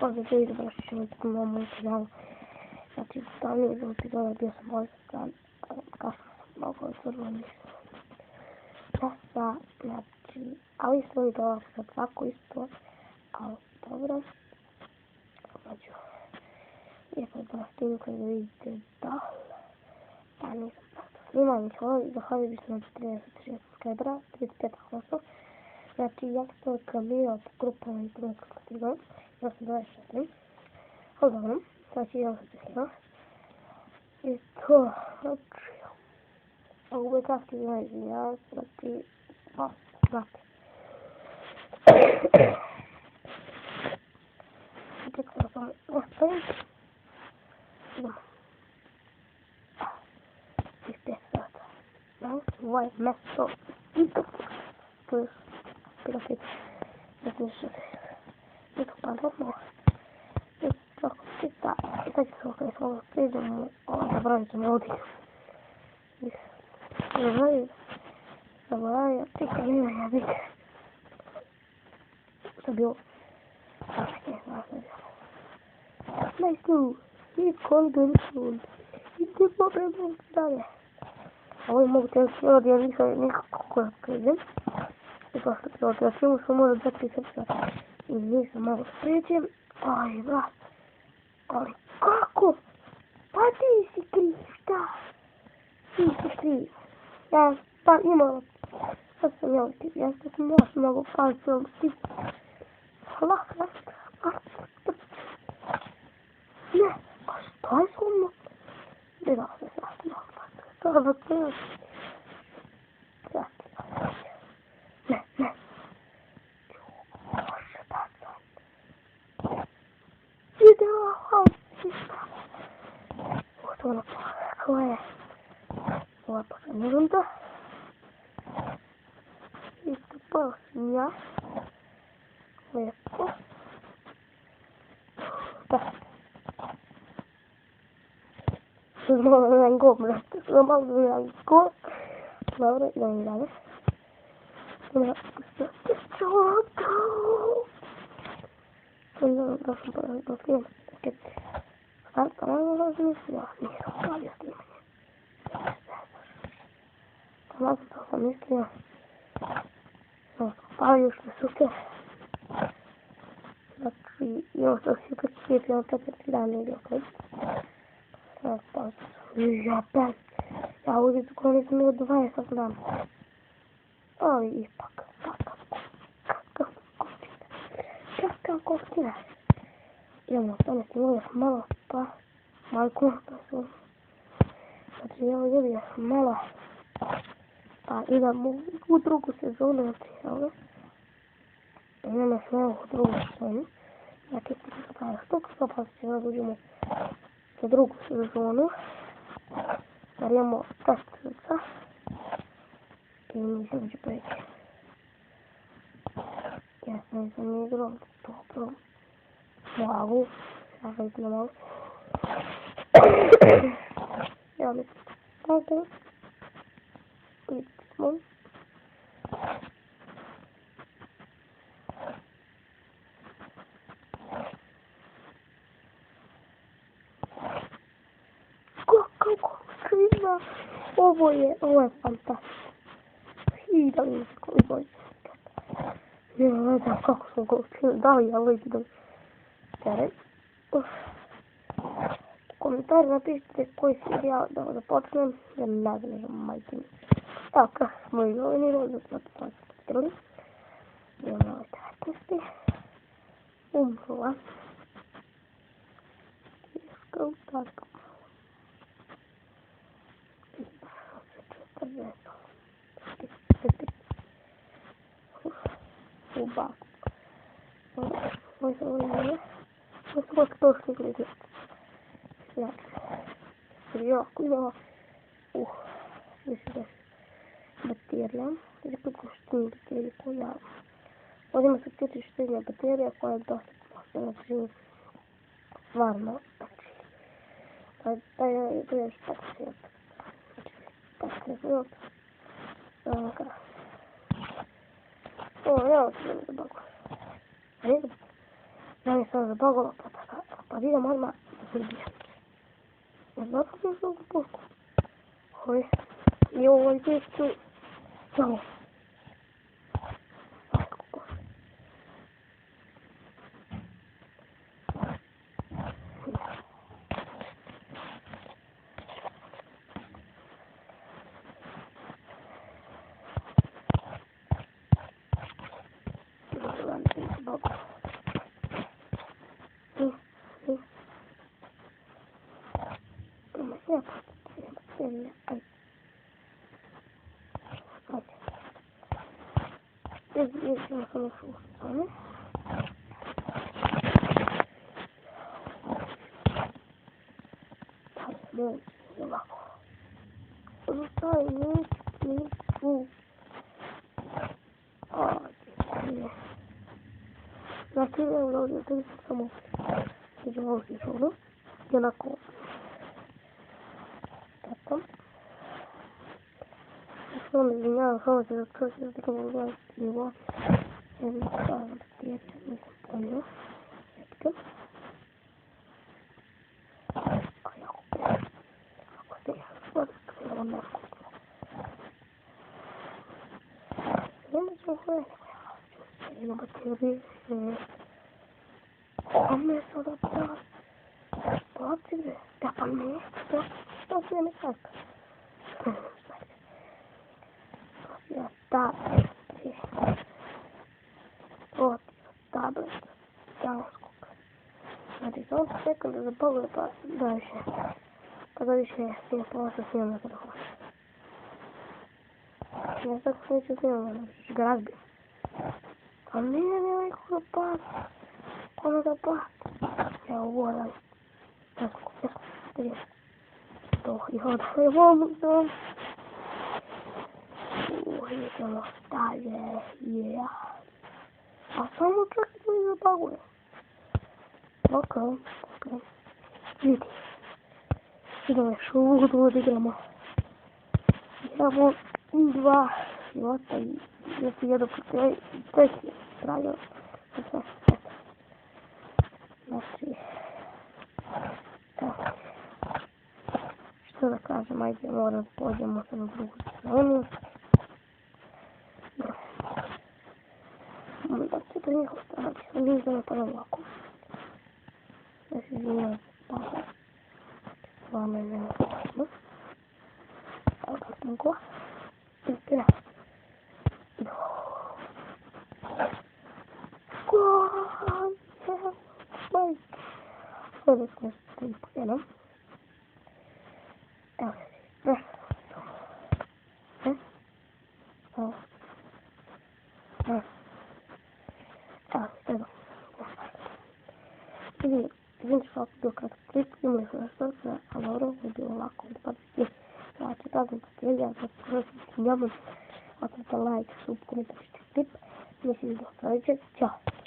Pozdrav za video, baš ćemo biti na mom kanalu. Znači, davnije minuti dole bio sam bolestan, kasno sam mnogo otvorilo mislim. Sada, znači, ali isto i dole sad svako isto, ali dobro. Znači, lijepo da snimka da vidite da nisam tako snimao, zahvalio bih se na 30 subscribera, 35%. Znači, ja sam to reklamirao po grupama internetskog kategorija, ja sam 24. Ali dobro, znači idem sa tehnika. I to, znači, uvijek aktivno izvinjavam, znači, znate. Čekaj da sam ostavim. Idemo. I 5 sata. Danas ovaj mesto isto. To je pilotiti. Da se nešto se. I to pa dobro. I tako čita. I sad ću se okreći malo priđemo. Zabravit ću me ovdje. Zabravio. Čekaj, nema ja bih. Što bi ovo? Čekaj, daj tu. I koliko nisu. I ti popremno dalje. Ovo je moguće da ja nisam nikako korak priđem. I pošto pilot ja filmu sam možda 2-3 srca. I nisam malo priđem. Aj, vrat. Ali kako? Pa ti si kriv, šta? Ti si kriv. Ja pa imala. Sad sam jel kriv. Ja sam još mnogo palcom kriv. Lak. Ne, a šta je sa mnom? Gledala se sad mnogo. Sada kriv. Ne. Može bacam. Ideo, sista. Gotovo kako je. Ova poslednja runda. Isto posljednja. Lijepo. Da. Malo da nam go, brate. Malo da nam go. Dobro, idemo dalje. Da sam da snijem. Sad sam malo razmislio. Nisam stavio snimanje. Malo to sam mislio. Sam stavio još na suke. Znači, imao sam si kad cijepio na 4 dana ili okaj. Sam stavio sam. Ja ovdje tako nisam bilo 20 dana. Ali ipak, kakav kostina. Idemo ostane snimali malo, pa majku, pa su. Znači, evo ljudi, malo. Pa idemo u drugu sezonu, znači, evo. Idemo sve u drugu sezonu. Znači, pa pa se uđemo za drugu sezonu. Jer imamo testnica. I nisam ću preći. Ja nisam igrao, dobro. Mogu. Ja sam igrao malo. Ja mislim. Mogu. Vidimo. Kako skriva. Ovo je fantastično. I da li je koliko je. Ne znam kako sam ga učinio. Da li ja vidim. Komentari napišite koji serijal da počnem. Ja ne znam majke mi. Evo kako smo i novinirali. Zato smo se potrili. Idemo na 19. Umrla. Iskao tako. U baku. Ovo se ovo nije. Ovo se uvijek došli gledati. Znači, jako imala. Mislim da se baterija. Ili kako štini baterija koja. Ovdje ima se 4 štenja baterija koja je dosta prosta. Znači, stvarno. Znači, da je gledaš tako svijet. Znači, tako svijet. Evo, ja ću da baku. Ja mi sad zabagalo, pa idem odmah da pribijem. Zato sam se ovu pušku. Oj, i ovo izvješću, samo. Ćemo samo šustane. Moći ovako. Zostaje nisu. Znači ne ulazio, to nisam samo ćemo ovdje šunu. I onako. Tako. Samo mi izvinjavam, samo se zatkročiti da tako mogu gledati nivo. Evo stavljam da priječe, nisam pomio. Eto. Jedno baterije, kome sada placi gdje, da pa ne, to se ne čaka. Ja tablet, tablet, janskog. Znači, samo se čekam da zaboga pa da više nije pomoća snimam na telefonu. Ja tako se neću snimam, da ću ga razbijem. A nije koga pat. Evo voda. Tako, gdje? To je odvoje vodu. Idemo dalje. A samo čak da mi zabaguje. Ok. Vidi. Idemo još vodu odigramo. Imamo 2 života i neki jedan treći pravio. Znači, tako. Što da kažem, ajde, moram pođemo se na drugu stranu. Da se to njihov stranac, mi znamo pa ovako. Da se izvinjam, pasa. Vama je nevjerojatno. Evo kako sam go. I kraj. Sada smo stigli po jednom. Evo je. Evo, sada. Izvinite što je bio kratak klip, imali smo srce, a dobro je bilo lako odpaditi. Znači, tako da slijedja, da se kročiti njomom, ostavite like, sub, komentar, klip. Mislim da sljedeće. Ćao!